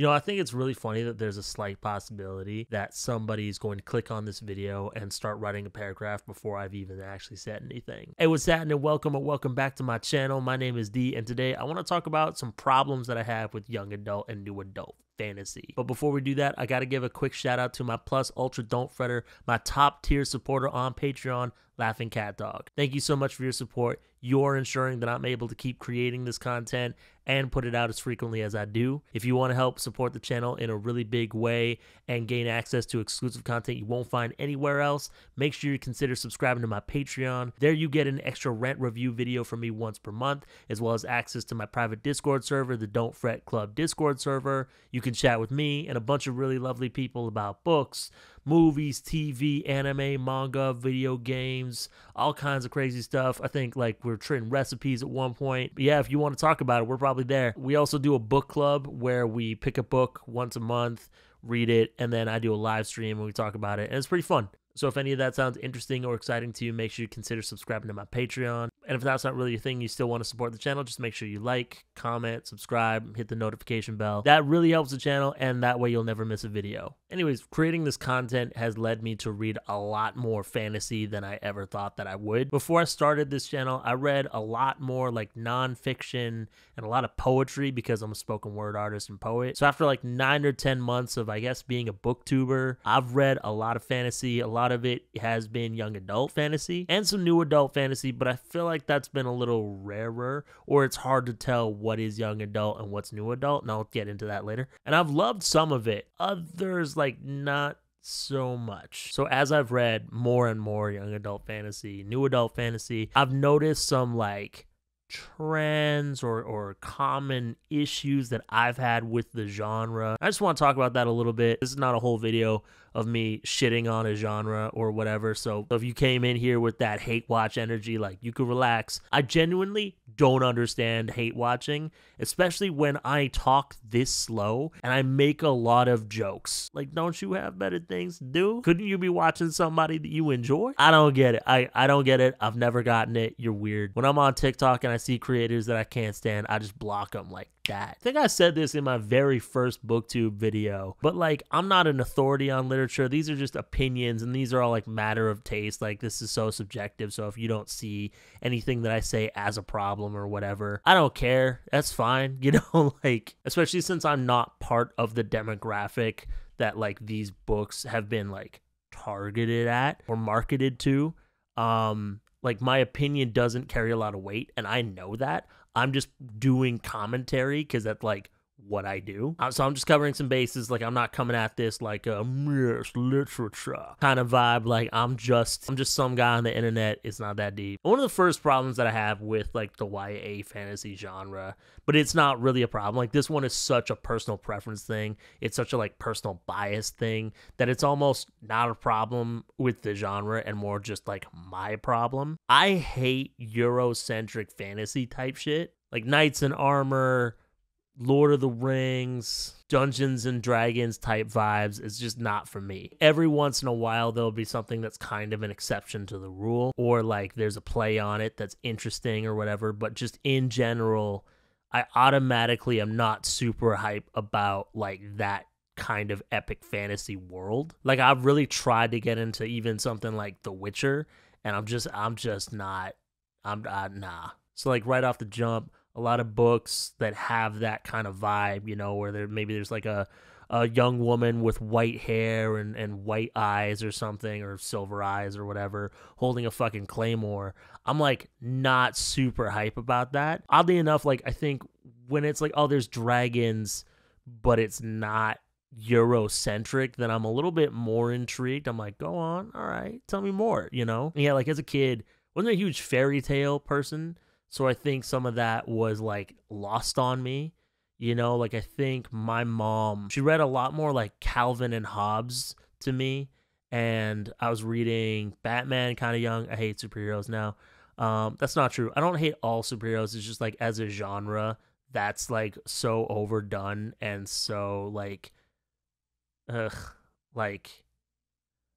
You know, I think it's really funny that there's a slight possibility that somebody's going to click on this video and start writing a paragraph before I've even actually said anything. Hey, what's happening? Welcome or welcome back to my channel. My name is D, and today I want to talk about some problems that I have with young adult and new adult fantasy. But before we do that, I got to give a quick shout out to my Plus Ultra Don't Fretter, my top tier supporter on Patreon, Laughing Cat Dog. Thank you so much for your support. You're ensuring that I'm able to keep creating this content and put it out as frequently as I do. If you want to help support the channel in a really big way and gain access to exclusive content you won't find anywhere else, make sure you consider subscribing to my Patreon. There you get an extra rent review video from me once per month, as well as access to my private Discord server, the Don't Fret Club Discord server. You can chat with me and a bunch of really lovely people about books, movies, TV, anime, manga, video games, all kinds of crazy stuff. I think like we're trading recipes at one point. But yeah, if you want to talk about it, we're probably there. We also do a book club where we pick a book once a month, read it, and then I do a live stream and we talk about it, and it's pretty fun. So if any of that sounds interesting or exciting to you, make sure you consider subscribing to my Patreon. And if that's not really your thing, you still want to support the channel, just make sure you like, comment, subscribe, hit the notification bell. That really helps the channel, and that way you'll never miss a video. Anyways, creating this content has led me to read a lot more fantasy than I ever thought that I would. Before I started this channel, I read a lot more like nonfiction and a lot of poetry because I'm a spoken word artist and poet. So after like 9 or 10 months of, I guess, being a booktuber, I've read a lot of fantasy. A lot of it has been young adult fantasy and some new adult fantasy, but I feel like that's been a little rarer, or it's hard to tell what is young adult and what's new adult, and I'll get into that later. And I've loved some of it, others like not so much. So as I've read more and more young adult fantasy, new adult fantasy, I've noticed some like trends or common issues that I've had with the genre. I just want to talk about that a little bit. This is not a whole video of me shitting on a genre or whatever, so if you came in here with that hate watch energy, like, you could relax. I genuinely don't understand hate watching, especially when I talk this slow and I make a lot of jokes. Like, don't you have better things to do? Couldn't you be watching somebody that you enjoy? I don't get it. I don't get it. I've never gotten it. You're weird. When I'm on TikTok and I see creators that I can't stand, I just block them like that. I think I said this in my very first booktube video, but like, I'm not an authority on literature. These are just opinions, and these are all like matter of taste. Like, this is so subjective, so if you don't see anything that I say as a problem or whatever, I don't care. That's fine, you know. Like, especially since I'm not part of the demographic that like these books have been like targeted at or marketed to. Like, my opinion doesn't carry a lot of weight, and I know that. I'm just doing commentary because that's like what I do. So I'm just covering some bases. Like, I'm not coming at this like a yes, literature kind of vibe. Like, I'm just some guy on the internet. It's not that deep. One of the first problems that I have with like the YA fantasy genre, but it's not really a problem. Like, this one is such a personal preference thing. It's such a like personal bias thing that it's almost not a problem with the genre and more just like my problem. I hate Eurocentric fantasy type shit, like Knights in Armor, Lord of the Rings, Dungeons and Dragons type vibes. Is just not for me. Every once in a while, there'll be something that's kind of an exception to the rule, or like there's a play on it that's interesting or whatever, but just in general, I automatically am not super hype about like that kind of epic fantasy world. Like, I've really tried to get into even something like The Witcher, and I'm just not, nah. So like right off the jump, a lot of books that have that kind of vibe, you know, where maybe there's like a young woman with white hair and white eyes or something, or silver eyes or whatever, holding a fucking claymore. I'm like not super hype about that. Oddly enough, like, I think when it's like, oh, there's dragons, but it's not Eurocentric, then I'm a little bit more intrigued. I'm like, go on, all right, tell me more, you know? Yeah, like as a kid, wasn't a huge fairy tale person. So I think some of that was like lost on me, you know, like I think my mom, she read a lot more like Calvin and Hobbes to me. And I was reading Batman kind of young. I hate superheroes now. That's not true. I don't hate all superheroes. It's just like as a genre, that's like so overdone and so like, like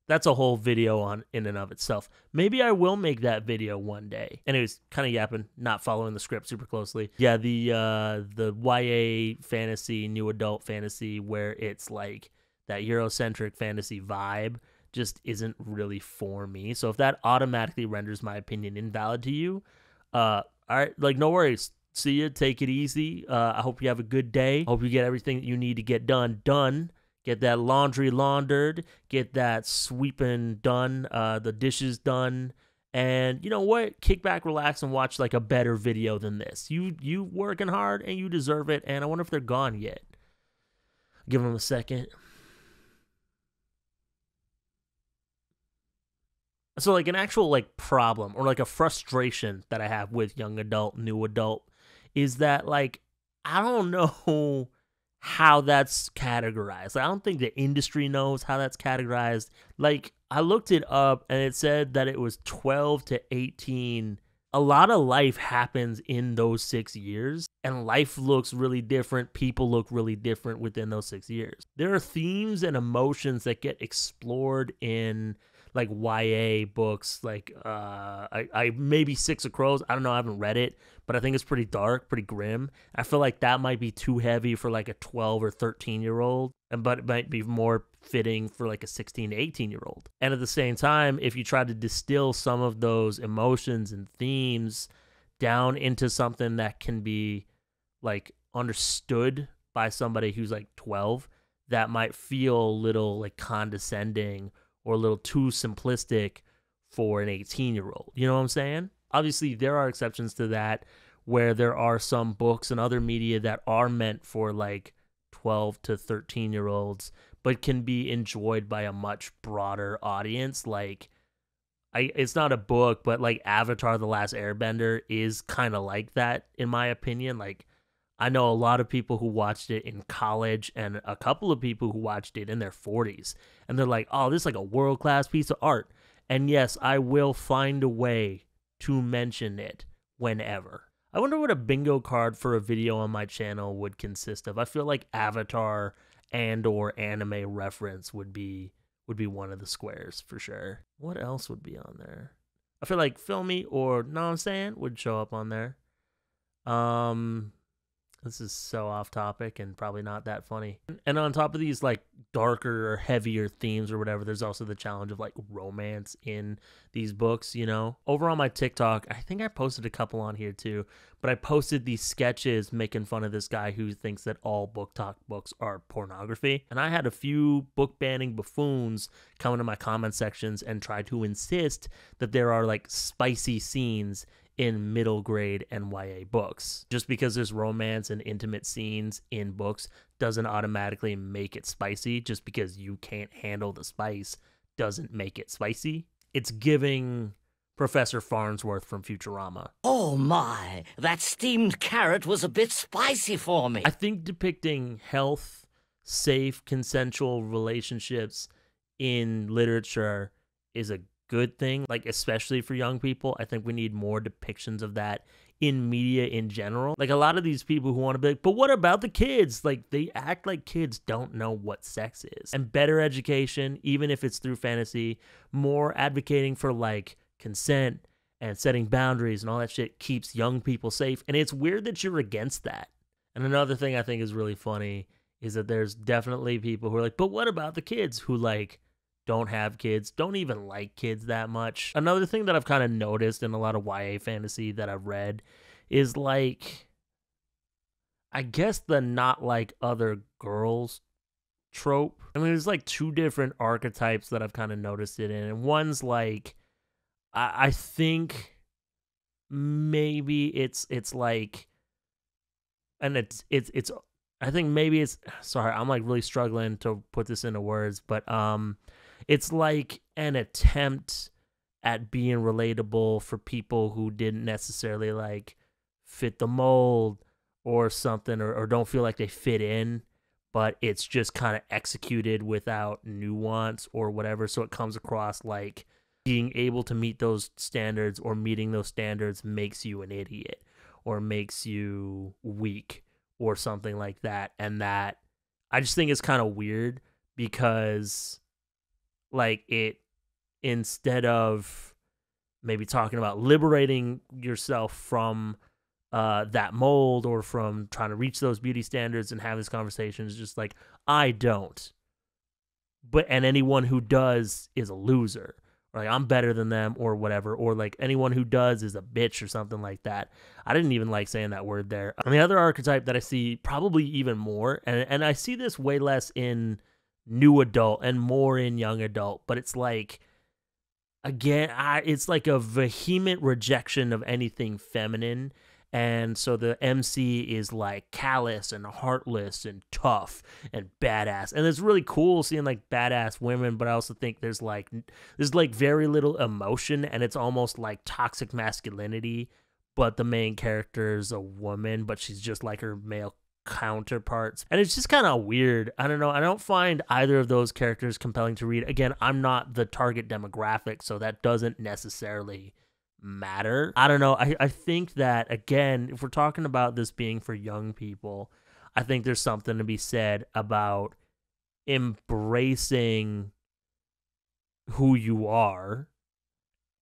That's a whole video on in and of itself. Maybe I will make that video one day. Anyways, kind of yapping, not following the script super closely. Yeah, the YA fantasy, new adult fantasy, where it's like that Eurocentric fantasy vibe, just isn't really for me. So if that automatically renders my opinion invalid to you, all right, like, no worries. See you. Take it easy. I hope you have a good day. Hope you get everything that you need to get done. Get that laundry laundered. Get that sweeping done. The dishes done. And you know what? Kick back, relax, and watch like a better video than this. You working hard and you deserve it. And I wonder if they're gone yet. Give them a second. So like an actual like problem or like a frustration that I have with young adult, new adult is that like I don't know how that's categorized. Like, I don't think the industry knows how that's categorized. Like, I looked it up and it said that it was 12 to 18. A lot of life happens in those 6 years, and life looks really different. People look really different within those 6 years. There are themes and emotions that get explored in like YA books, like I maybe Six of Crows. I don't know, I haven't read it, but I think it's pretty dark, pretty grim. I feel like that might be too heavy for like a 12 or 13-year-old, but it might be more fitting for like a 16 to 18-year-old. And at the same time, if you try to distill some of those emotions and themes down into something that can be like understood by somebody who's like 12, that might feel a little like condescending or a little too simplistic for an 18-year-old. You know what I'm saying? Obviously, there are exceptions to that where there are some books and other media that are meant for like 12 to 13-year-olds, but can be enjoyed by a much broader audience. Like, it's not a book, but like Avatar: The Last Airbender is kind of like that, in my opinion. Like, I know a lot of people who watched it in college and a couple of people who watched it in their 40s. And they're like, oh, this is like a world-class piece of art. And yes, I will find a way to mention it whenever. I wonder what a bingo card for a video on my channel would consist of. I feel like Avatar and or anime reference would be one of the squares for sure. What else would be on there? I feel like Filmy or Know What I'm Saying would show up on there. This is so off topic and probably not that funny. And on top of these like darker or heavier themes or whatever, there's also the challenge of like romance in these books, you know? Over on my TikTok, I think I posted a couple on here too, but I posted these sketches making fun of this guy who thinks that all Book Talk books are pornography. And I had a few book banning buffoons come into my comment sections and try to insist that there are like spicy scenes in middle grade and YA books. Just because there's romance and intimate scenes in books doesn't automatically make it spicy. Just because you can't handle the spice doesn't make it spicy. It's giving Professor Farnsworth from Futurama. Oh my, that steamed carrot was a bit spicy for me. I think depicting health, safe, consensual relationships in literature is a good thing, like especially for young people. I think we need more depictions of that in media in general. Like a lot of these people who want to be like, but what about the kids? Like they act like kids don't know what sex is. And better education, even if it's through fantasy, more advocating for like consent and setting boundaries and all that shit keeps young people safe. And it's weird that you're against that. And another thing I think is really funny is that there's definitely people who are like, but what about the kids who like don't have kids, don't even like kids that much. Another thing that I've kind of noticed in a lot of YA fantasy that I've read is like, I guess the not like other girls trope. I mean, there's like two different archetypes that I've kind of noticed it in. And one's like, I think maybe it's like, and it's I think maybe it's, sorry, I'm like really struggling to put this into words, but it's like an attempt at being relatable for people who didn't necessarily like fit the mold or something, or don't feel like they fit in, but it's just kind of executed without nuance or whatever. So it comes across like being able to meet those standards or meeting those standards makes you an idiot or makes you weak or something like that. And that I just think it's kind of weird because like it, instead of maybe talking about liberating yourself from that mold or from trying to reach those beauty standards and have this conversation, is just like, I don't. And anyone who does is a loser. Or like, I'm better than them or whatever. Or like, anyone who does is a bitch or something like that. I didn't even like saying that word there. And the other archetype that I see probably even more, and I see this way less in new adult and more in young adult, but it's like, again, it's like a vehement rejection of anything feminine. And so the MC is like callous and heartless and tough and badass. And it's really cool seeing like badass women, but I also think there's like very little emotion, and it's almost like toxic masculinity, but the main character is a woman, but she's just like her male counterparts. And it's just kind of weird. I don't know. I don't find either of those characters compelling to read. Again, I'm not the target demographic, so that doesn't necessarily matter. I don't know. I think that, again, if we're talking about this being for young people, I think there's something to be said about embracing who you are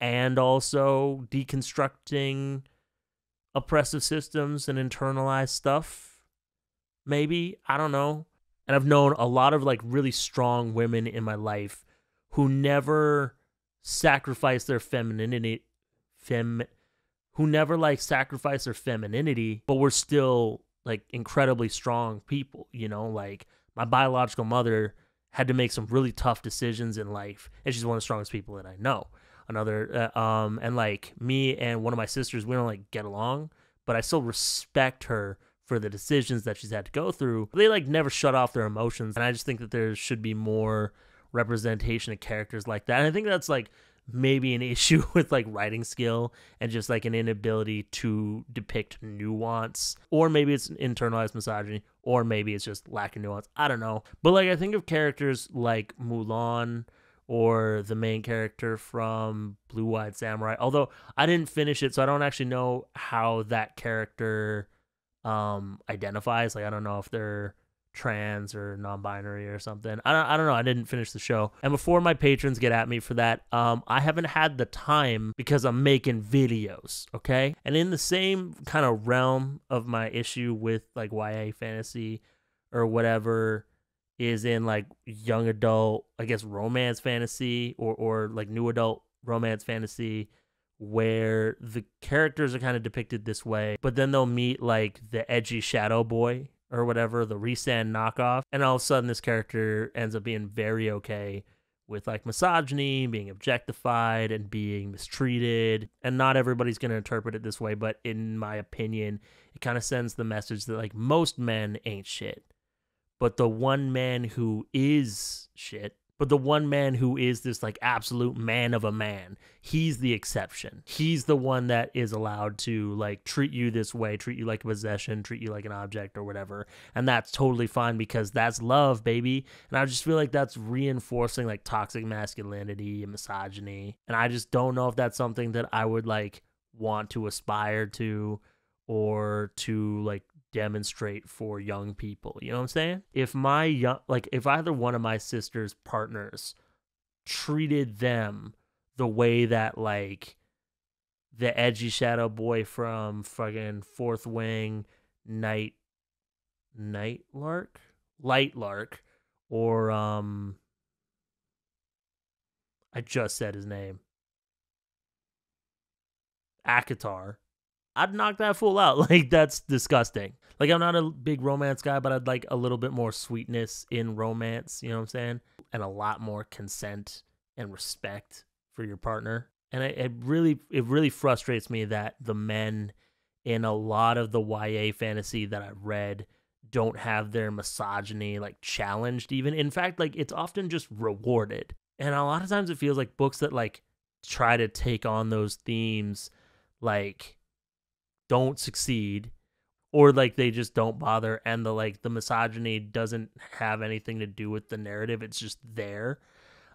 and also deconstructing oppressive systems and internalized stuff. Maybe. I don't know. And I've known a lot of like really strong women in my life who never sacrificed their femininity, who never like sacrificed their femininity, but were still like incredibly strong people, you know? Like, my biological mother had to make some really tough decisions in life, and she's one of the strongest people that I know. And like, me and one of my sisters, we don't like get along, but I still respect her for the decisions that she's had to go through. They like never shut off their emotions, and I just think that there should be more representation of characters like that. And I think that's like maybe an issue with like writing skill and just like an inability to depict nuance, or maybe it's internalized misogyny, or maybe it's just lack of nuance. I don't know. But like, I think of characters like Mulan or the main character from Blue-Eyed Samurai, although I didn't finish it, so I don't actually know how that character identifies. Like, I don't know if they're trans or non-binary or something. I don't know. I didn't finish the show. And before my patrons get at me for that, I haven't had the time because I'm making videos, okay? And in the same kind of realm of my issue with like YA fantasy or whatever is in like young adult, I guess, romance fantasy or like new adult romance fantasy, where the characters are kind of depicted this way, but then they'll meet like the edgy shadow boy or whatever, the Rhysand knockoff, and all of a sudden this character ends up being very okay with like misogyny, being objectified, and being mistreated. And not everybody's going to interpret it this way, but in my opinion, it kind of sends the message that like most men ain't shit. But the one man who is shit, but the one man who is this like absolute man of a man, he's the exception. He's the one that is allowed to like treat you this way, treat you like a possession, treat you like an object or whatever. And that's totally fine because that's love, baby. And I just feel like that's reinforcing like toxic masculinity and misogyny. And I just don't know if that's something that I would like want to aspire to or to like demonstrate for young people. You know what I'm saying? If if either one of my sister's partners treated them the way that like the edgy shadow boy from fucking Fourth Wing, Lightlark, or I just said his name, ACOTAR, I'd knock that fool out. Like, that's disgusting. Like, I'm not a big romance guy, but I'd like a little bit more sweetness in romance, you know what I'm saying? And a lot more consent and respect for your partner. And it really frustrates me that the men in a lot of the YA fantasy that I've read don't have their misogyny like challenged even. In fact, like, it's often just rewarded. And a lot of times it feels like books that like try to take on those themes like don't succeed, or like they just don't bother, and the misogyny doesn't have anything to do with the narrative. It's just there.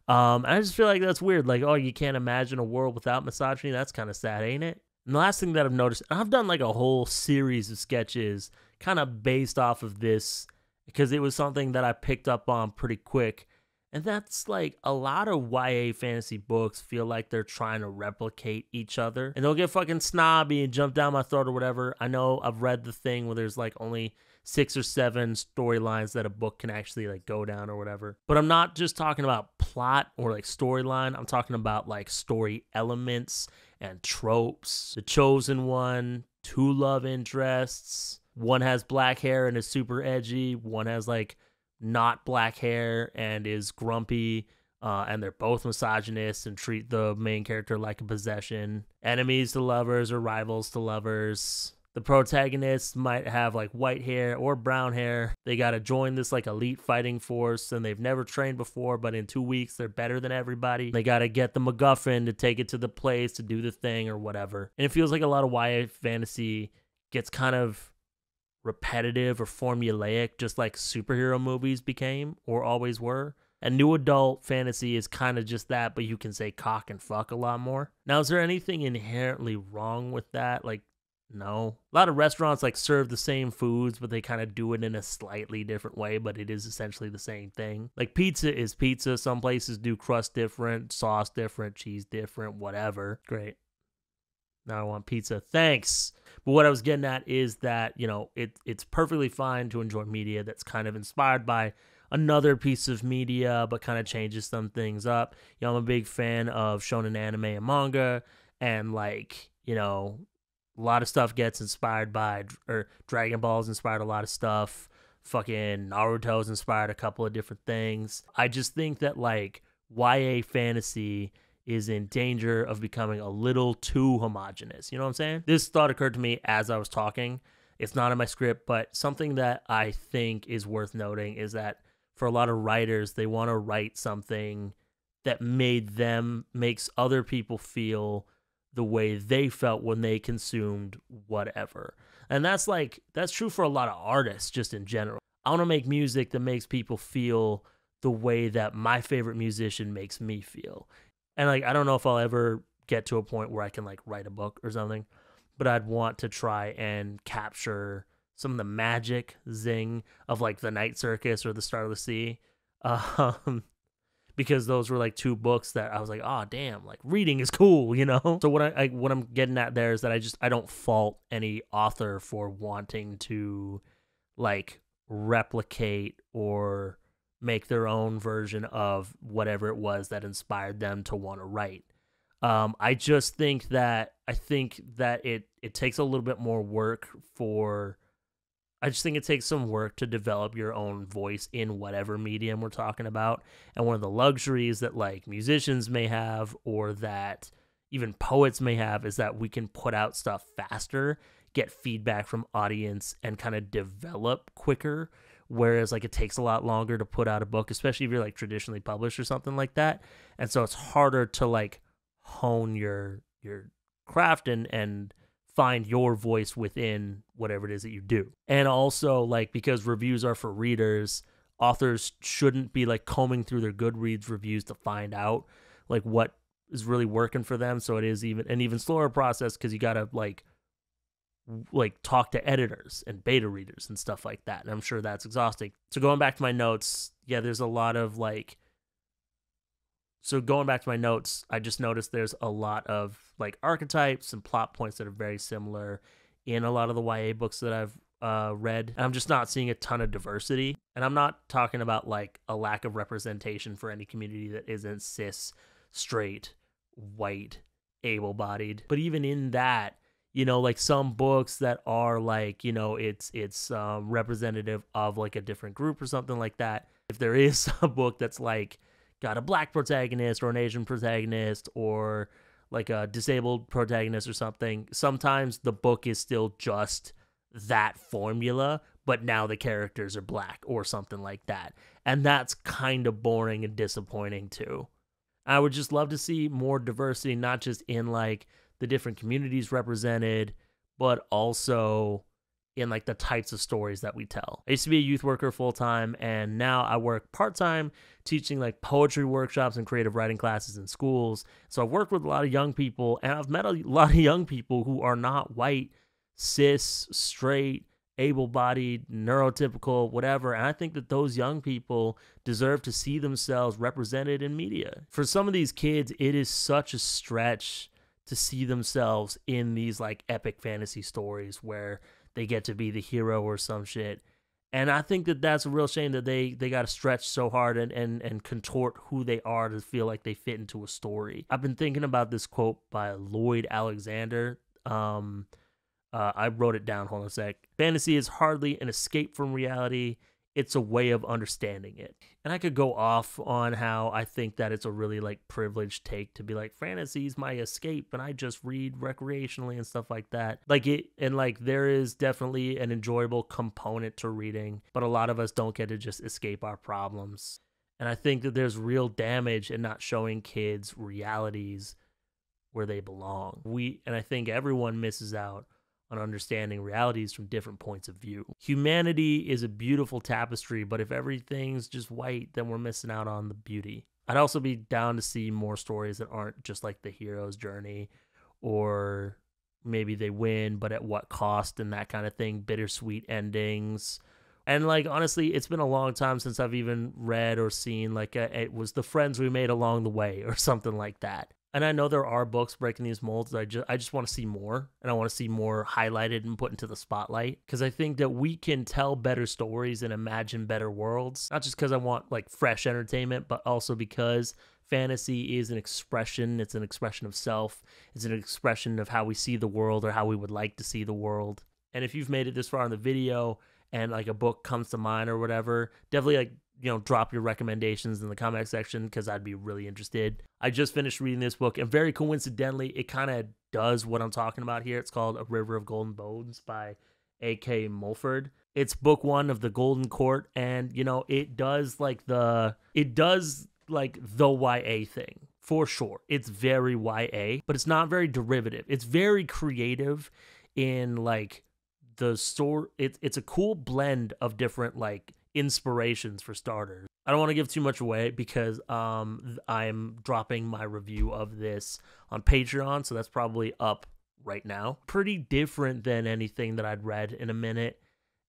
I just feel like that's weird. Like, oh, you can't imagine a world without misogyny. That's kind of sad, ain't it? And the last thing that I've noticed, and I've done like a whole series of sketches kind of based off of this because it was something that I picked up on pretty quick. And that's like a lot of YA fantasy books feel like they're trying to replicate each other. And they'll get fucking snobby and jump down my throat or whatever. I know I've read the thing where there's like only 6 or 7 storylines that a book can actually like go down or whatever. But I'm not just talking about plot or like storyline. I'm talking about like story elements and tropes. The chosen one, 2 love interests. One has black hair and is super edgy. One has like not black hair and is grumpy, and they're both misogynists and treat the main character like a possession. Enemies to lovers or rivals to lovers. The protagonists might have like white hair or brown hair. They gotta join this like elite fighting force and they've never trained before, but in 2 weeks they're better than everybody. They gotta get the MacGuffin to take it to the place to do the thing or whatever. And it feels like a lot of YA fantasy gets kind of repetitive or formulaic, just like superhero movies became or always were. And new adult fantasy is kind of just that, but you can say cock and fuck a lot more. Now, is there anything inherently wrong with that? Like, no. A lot of restaurants like serve the same foods, but they kind of do it in a slightly different way, but it is essentially the same thing. Like pizza is pizza. Some places do crust different, sauce different, cheese different, whatever. Great. Now I want pizza. Thanks. But what I was getting at is that, you know, it's perfectly fine to enjoy media that's kind of inspired by another piece of media, but kind of changes some things up. You know, I'm a big fan of shonen anime and manga, and like, you know, a lot of stuff gets inspired by, or Dragon Ball's inspired a lot of stuff. Fucking Naruto's inspired a couple of different things. I just think that like YA fantasy is in danger of becoming a little too homogenous. You know what I'm saying? This thought occurred to me as I was talking. It's not in my script, but something that I think is worth noting is that for a lot of writers, they want to write something that makes other people feel the way they felt when they consumed whatever. And that's true for a lot of artists just in general. I want to make music that makes people feel the way that my favorite musician makes me feel. And like, I don't know if I'll ever get to a point where I can like write a book or something, but I'd want to try and capture some of the magic zing of like The Night Circus or The Star of the Sea. Because those were like 2 books that I was like, oh damn, like reading is cool, you know? So what I'm getting at there is that I don't fault any author for wanting to like replicate or make their own version of whatever it was that inspired them to want to write. I just think that it takes a little bit more work I just think it takes some work to develop your own voice in whatever medium we're talking about. And one of the luxuries that like musicians may have, or that even poets may have, is that we can put out stuff faster, get feedback from audience, and kind of develop quicker. Whereas like it takes a lot longer to put out a book, especially if you're like traditionally published or something like that. And so it's harder to like hone your craft and find your voice within whatever it is that you do. And also like, because reviews are for readers, authors shouldn't be like combing through their Goodreads reviews to find out like what is really working for them. So it is an even slower process, because you gotta like talk to editors and beta readers and stuff like that. And I'm sure that's exhausting. So going back to my notes, yeah, there's a lot of like, so going back to my notes, I just noticed there's a lot of like archetypes and plot points that are very similar in a lot of the YA books that I've read. And I'm just not seeing a ton of diversity. And I'm not talking about like a lack of representation for any community that isn't cis, straight, white, able-bodied. But even in that, you know, like some books that are like, you know, it's representative of like a different group or something like that. If there is a book that's like got a black protagonist or an Asian protagonist or like a disabled protagonist or something, sometimes the book is still just that formula, but now the characters are black or something like that. And that's kind of boring and disappointing too. I would just love to see more diversity, not just in like the different communities represented, but also in like the types of stories that we tell. I used to be a youth worker full-time, and now I work part-time teaching like poetry workshops and creative writing classes in schools. So I've worked with a lot of young people, and I've met a lot of young people who are not white, cis, straight, able-bodied, neurotypical, whatever. And I think that those young people deserve to see themselves represented in media. For some of these kids, it is such a stretch to see themselves in these like epic fantasy stories where they get to be the hero or some shit. And I think that that's a real shame that they got to stretch so hard and contort who they are to feel like they fit into a story. I've been thinking about this quote by Lloyd Alexander. I wrote it down. Hold on a sec. Fantasy is hardly an escape from reality. It's a way of understanding it. And I could go off on how I think that it's a really like privileged take to be like, fantasy's my escape and I just read recreationally and stuff like that. Like it, and like there is definitely an enjoyable component to reading, but a lot of us don't get to just escape our problems. And I think that there's real damage in not showing kids realities where they belong. And I think everyone misses out on understanding realities from different points of view. Humanity is a beautiful tapestry, but if everything's just white, then we're missing out on the beauty. I'd also be down to see more stories that aren't just like the hero's journey, or maybe they win, but at what cost and that kind of thing, bittersweet endings. And like, honestly, it's been a long time since I've even read or seen like it was the friends we made along the way or something like that. And I know there are books breaking these molds. I just want to see more, and I want to see more highlighted and put into the spotlight, because I think that we can tell better stories and imagine better worlds, not just because I want like fresh entertainment, but also because fantasy is an expression. It's an expression of self. It's an expression of how we see the world or how we would like to see the world. And if you've made it this far in the video and like a book comes to mind or whatever, definitely like, you know, drop your recommendations in the comment section, because I'd be really interested. I just finished reading this book, and very coincidentally, it kind of does what I'm talking about here. It's called A River of Golden Bones by A.K. Mulford. It's book 1 of the Golden Court, and, you know, it does like the YA thing, for sure. It's very YA, but it's not very derivative. It's very creative in like the story. It's a cool blend of different like inspirations for starters. I don't want to give too much away because I'm dropping my review of this on Patreon, so that's probably up right now. Pretty different than anything that I'd read in a minute,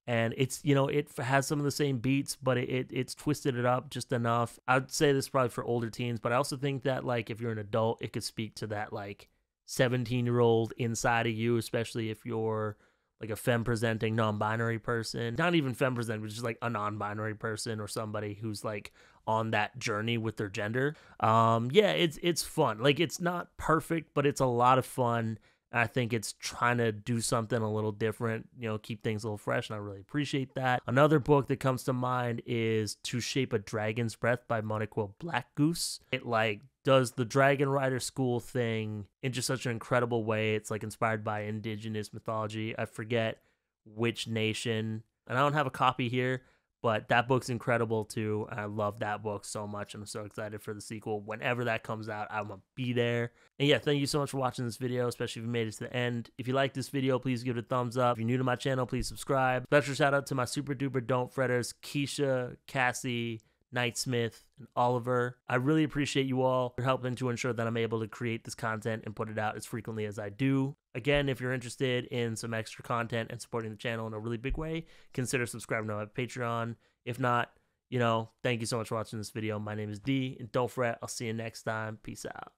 and it's, you know, it has some of the same beats, but it's twisted it up just enough. I'd say this is probably for older teens, but I also think that like if you're an adult, it could speak to that like 17-year-old inside of you, especially if you're like a femme-presenting non-binary person. Not even femme-presenting, but just like a non-binary person or somebody who's like on that journey with their gender. Yeah, it's fun. Like, it's not perfect, but it's a lot of fun. I think it's trying to do something a little different, you know, keep things a little fresh, and I really appreciate that. Another book that comes to mind is To Shape a Dragon's Breath by Monique Blackgoose. It like does the Dragon Rider school thing in just such an incredible way. It's like inspired by indigenous mythology. I forget which nation, and I don't have a copy here, but that book's incredible too. I love that book so much. I'm so excited for the sequel. Whenever that comes out, I'm gonna be there. And yeah, thank you so much for watching this video, especially if you made it to the end. If you like this video, please give it a thumbs up. If you're new to my channel, please subscribe. Special shout out to my super duper don't fretters, Keisha, Cassie, Knightsmith, and Oliver. I really appreciate you all for helping to ensure that I'm able to create this content and put it out as frequently as I do. Again, if you're interested in some extra content and supporting the channel in a really big way, consider subscribing to my Patreon. If not, you know, thank you so much for watching this video. My name is D, and don't fret, I'll see you next time. Peace out.